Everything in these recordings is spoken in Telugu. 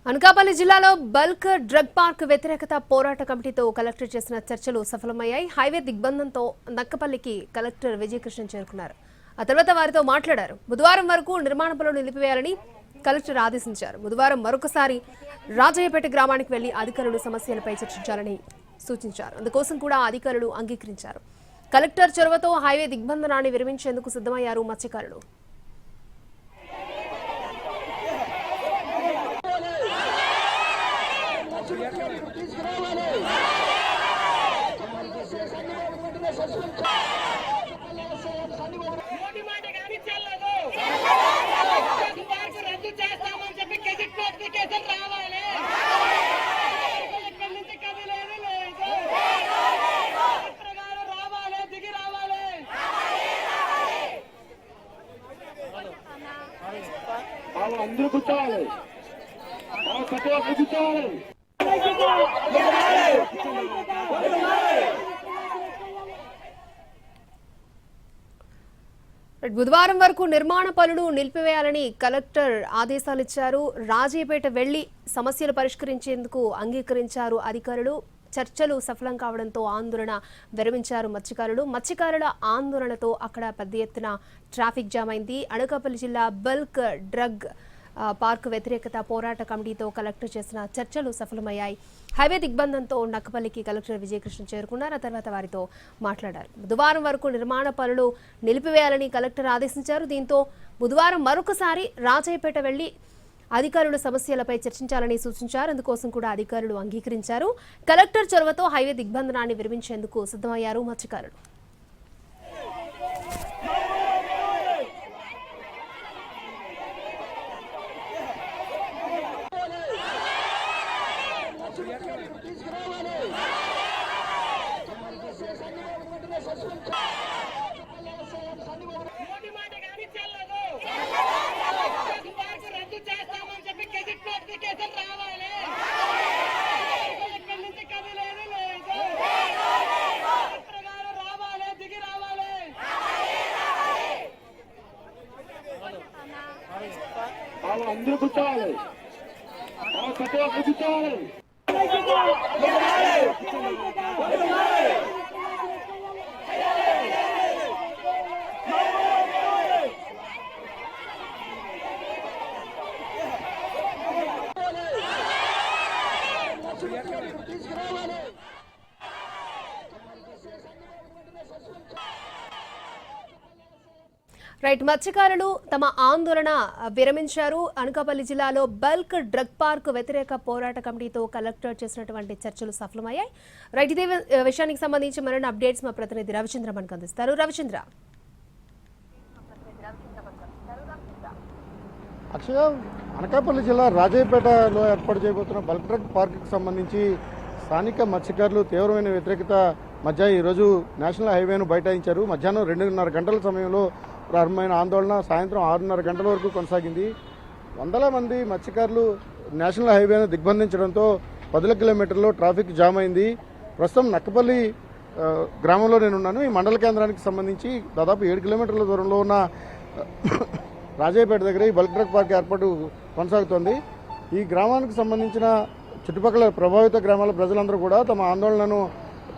అనకాపల్లి జిల్లాలో బల్క్ డ్రగ్ పార్క్ వ్యతిరేకత పోరాట కమిటీతో కలెక్టర్ చేసిన చర్చలు సఫలమయ్యాయి. హైవే దిగ్బంధంతో నక్కపల్లికి కలెక్టర్ విజయకృష్ణ చేరుకున్నారు. ఆ తర్వాత వారితో మాట్లాడారు. బుధవారం వరకు నిర్మాణ పనులు నిలిపివేయాలని కలెక్టర్ ఆదేశించారు. బుధవారం మరొకసారి రాజయ్యపేట గ్రామానికి వెళ్లి అధికారులు సమస్యలపై చర్చించాలని సూచించారు. అందుకోసం కూడా అధికారులు అంగీకరించారు. కలెక్టర్ చొరవతో హైవే దిగ్బంధనాన్ని విరమించేందుకు సిద్ధమయ్యారు మత్స్యకారులు. అందరూ కూర్చోవాలి. కూర్చోవాలి. బుధవారం వరకు నిర్మాణ పనులు నిలిపివేయాలని కలెక్టర్ ఆదేశాలిచ్చారు. రాజయ్యపేట వెళ్లి సమస్యలు పరిష్కరించేందుకు అంగీకరించారు అధికారులు. చర్చలు సఫలం కావడంతో ఆందోళన విరమించారు మత్స్యకారులు. మత్స్యకారుల ఆందోళనతో అక్కడ పెద్ద ఎత్తున ట్రాఫిక్ జామ్ అయింది. అనకాపల్లి జిల్లా బల్క్ డ్రగ్ పార్క్ వ్యతిరేకత పోరాట కమిటీతో కలెక్టర్ చేసిన చర్చలు సఫలమయ్యాయి. హైవే దిగ్బంధంతో నక్కపల్లికి కలెక్టర్ విజయకృష్ణ చేరుకున్నారు. ఆ తర్వాత వారితో మాట్లాడారు. బుధవారం వరకు నిర్మాణ పనులు నిలిపివేయాలని కలెక్టర్ ఆదేశించారు. దీంతో బుధవారం మరొకసారి రాజయ్యపేట వెళ్లి అధికారుల సమస్యలపై చర్చించాలని సూచించారు. అందుకోసం కూడా అధికారులు అంగీకరించారు. కలెక్టర్ చొరవతో హైవే దిగ్బంధనాన్ని విరమించేందుకు సిద్ధమయ్యారు మత్స్యకారులు. అందరూ కూర్చోవాలి. కూర్చోవాలి. రైట్, మత్స్యకారులు తమ ఆందోళన విరమించారు. అనకాపల్లి జిల్లాలో బల్క్ డ్రగ్ పార్క్ వ్యతిరేక పోరాట కమిటీతో కలెక్టర్ చేసినటువంటి చర్చలు సఫలమయ్యాయి. రైట్, ఇదే విషయానికి సంబంధించి మరిన్ని అప్డేట్స్ మా ప్రతినిధి రవిచంద్ర మనకు అందిస్తారు. రవిచంద్ర. అక్షయ, అనకాపల్లి జిల్లా రాజయ్యపేటలో ఏర్పాటు చేయబోతున్న బల్క్ డ్రగ్ పార్క్కి సంబంధించి స్థానిక మత్స్యకారులు తీవ్రమైన వ్యతిరేకత మధ్య ఈరోజు నేషనల్ హైవేను బైఠాయించారు. మధ్యాహ్నం 2:30 గంటల సమయంలో ప్రారంభమైన ఆందోళన సాయంత్రం 6:30 గంటల వరకు కొనసాగింది. వందల మంది మత్స్యకారులు నేషనల్ హైవేను దిగ్బంధించడంతో 10 కిలోమీటర్లో ట్రాఫిక్ జామ్ అయింది. ప్రస్తుతం నక్కపల్లి గ్రామంలో నేనున్నాను. ఈ మండల కేంద్రానికి సంబంధించి దాదాపు 7 కిలోమీటర్ల దూరంలో ఉన్న రాజయ్యపేట దగ్గర ఈ బల్క్ డ్రగ్ పార్క్ ఏర్పాటు కొనసాగుతోంది. ఈ గ్రామానికి సంబంధించిన చుట్టుపక్కల ప్రభావిత గ్రామాల ప్రజలందరూ కూడా తమ ఆందోళనను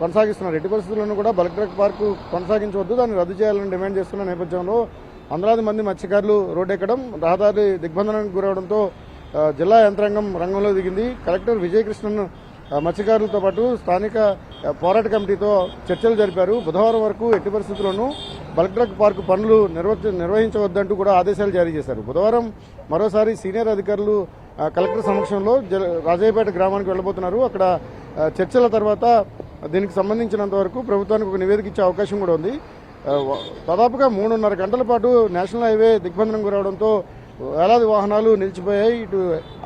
కొనసాగిస్తున్నారు. ఎట్టి పరిస్థితులను కూడా బల్క్ డ్రగ్ పార్కు కొనసాగించవద్దు, దాన్ని రద్దు చేయాలని డిమాండ్ చేస్తున్న నేపథ్యంలో వందలాది మంది మత్స్యకారులు రోడ్డెక్కడం, రహదారి దిగ్బంధనానికి గురవడంతో జిల్లా యంత్రాంగం రంగంలో దిగింది. కలెక్టర్ విజయకృష్ణన్ మత్స్యకారులతో పాటు స్థానిక పోరాట కమిటీతో చర్చలు జరిపారు. బుధవారం వరకు ఎట్టి పరిస్థితుల్లోనూ బల్క్ డ్రగ్ పార్కు పనులు నిర్వహించవద్దంటూ కూడా ఆదేశాలు జారీ చేశారు. బుధవారం మరోసారి సీనియర్ అధికారులు కలెక్టర్ సమక్షంలో రాజయ్యపేట గ్రామానికి వెళ్లబోతున్నారు. అక్కడ చర్చల తర్వాత దీనికి సంబంధించినంత వరకు ప్రభుత్వానికి ఒక నివేదిక ఇచ్చే అవకాశం కూడా ఉంది. దాదాపుగా 3:30 గంటల పాటు నేషనల్ హైవే దిగ్బంధనం గురవడంతో వేలాది వాహనాలు నిలిచిపోయాయి. ఇటు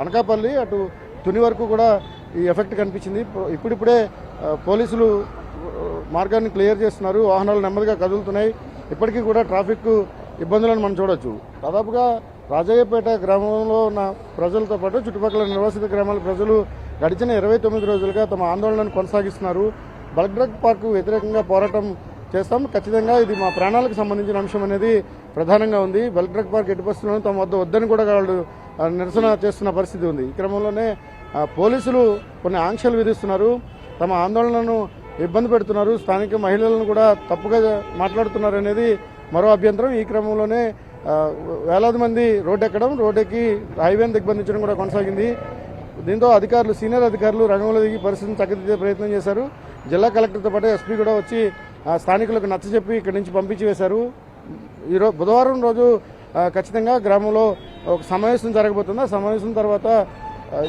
అనకాపల్లి అటు తుని వరకు కూడా ఈ ఎఫెక్ట్ కనిపించింది. ఇప్పుడిప్పుడే పోలీసులు మార్గాన్ని క్లియర్ చేస్తున్నారు. వాహనాలు నెమ్మదిగా కదులుతున్నాయి. ఇప్పటికీ కూడా ట్రాఫిక్ ఇబ్బందులను మనం చూడొచ్చు. దాదాపుగా రాజయ్యపేట గ్రామంలో ఉన్న ప్రజలతో పాటు చుట్టుపక్కల నివాసిత గ్రామాల ప్రజలు గడిచిన 29 రోజులుగా తమ ఆందోళనను కొనసాగిస్తున్నారు. బల్క్ డ్రగ్ పార్కు వ్యతిరేకంగా పోరాటం చేస్తాం, ఖచ్చితంగా ఇది మా ప్రాణాలకు సంబంధించిన అంశం అనేది ప్రధానంగా ఉంది. బల్క్ డ్రగ్ పార్క్ ఎట్టి పరిస్థితుల్లోనూ తమ వద్దని కూడా వాళ్ళు నిరసన చేస్తున్న పరిస్థితి ఉంది. ఈ క్రమంలోనే పోలీసులు కొన్ని ఆంక్షలు విధిస్తున్నారు, తమ ఆందోళనను ఇబ్బంది పెడుతున్నారు, స్థానిక మహిళలను కూడా తప్పుగా మాట్లాడుతున్నారు అనేది మరో అభ్యంతరం. ఈ క్రమంలోనే వేలాది మంది రోడ్డెక్కి హైవేను దిగ్బంధించడం కూడా కొనసాగింది. దీంతో సీనియర్ అధికారులు రంగంలో దిగి పరిస్థితిని చక్కదిద్దే ప్రయత్నం చేశారు. జిల్లా కలెక్టర్తో పాటు ఎస్పీ కూడా వచ్చి స్థానికులకు నచ్చజెప్పి ఇక్కడి నుంచి పంపించి వేశారు. బుధవారం రోజు ఖచ్చితంగా గ్రామంలో ఒక సమావేశం జరగబోతుంది. ఆ సమావేశం తర్వాత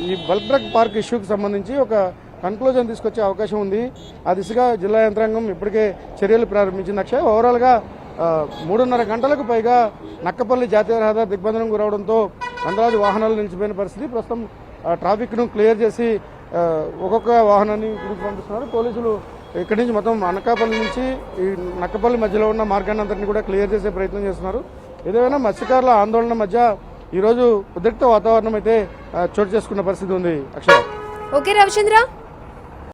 ఈ బల్క్ డ్రగ్ పార్క్ ఇష్యూకి సంబంధించి ఒక కన్క్లూజన్ తీసుకొచ్చే అవకాశం ఉంది. ఆ దిశగా జిల్లా యంత్రాంగం ఇప్పటికే చర్యలు ప్రారంభించింది. అక్షయ్, ఓవరాల్గా 3.5 గంటలకు పైగా నక్కపల్లి జాతీయ రహదారి దిగ్బంధనం గురవడంతో వందలాది వాహనాలు నిలిచిపోయిన పరిస్థితి. ప్రస్తుతం ట్రాఫిక్ను క్లియర్ చేసి ఒక్కొక్క వాహనాన్ని ఇక్కడికి పంపిస్తున్నారు పోలీసులు. ఇక్కడి నుంచి మొత్తం అనకాపల్లి నుంచి ఈ నక్కపల్లి మధ్యలో ఉన్న మార్గాన్ని అంతటిని కూడా క్లియర్ చేసే ప్రయత్నం చేస్తున్నారు. ఏదైనా మత్స్యకారుల ఆందోళన మధ్య ఈరోజు ఉద్రిక్త వాతావరణం అయితే చోటు చేసుకున్న పరిస్థితి ఉంది. అక్షయ్. ఓకే రవిచంద్ర.